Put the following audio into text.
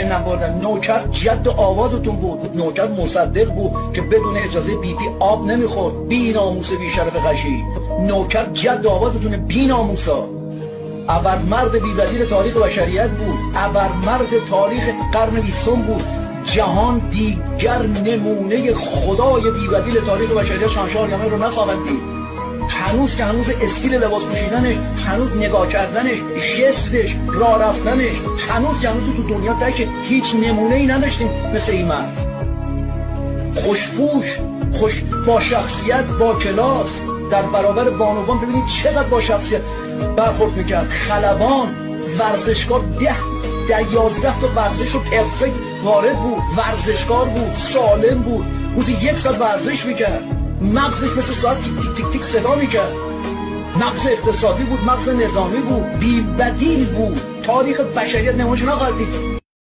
نبردن. نوکر جد آبادتون بود، نوکر مصدق بود که بدون اجازه بی پی آب نمیخورد. بی ناموس بی شرف قشی، نوکر جد آبادتون بی ناموسا. ابرمرد بی بدیل تاریخ بشریت بود، ابرمرد تاریخ قرن 20 بود. جهان دیگر نمونه خدای بی بدیل تاریخ بشریت شاهنشاه آریامر رو نخواهد دید. هنوز که هنوز استیل لباس پوشیدنش، هنوز نگاه کردنش، ژستش، راه رفتنش، هنوز که هنوز تو دنیا که هیچ نمونه ای نداشتیم مثل این مرد. خوشپوش، با شخصیت، با کلاس، در برابر بانوان ببینید چقدر با شخصیت برخورد میکرد. خلبان، ورزشکار، 11 تا ورزش رو پرفکت وارد بود، ورزشکار بود، سالم بود، روزی 1 ساعت ورزش میکرد، مغزش مثل ساعت تیک تیک تیک تیک صدا میکرد. مغز اقتصادی بود، مغز نظامی بود، بی بدیل بود. تاریخ بشریت نمایش نخواهد دید.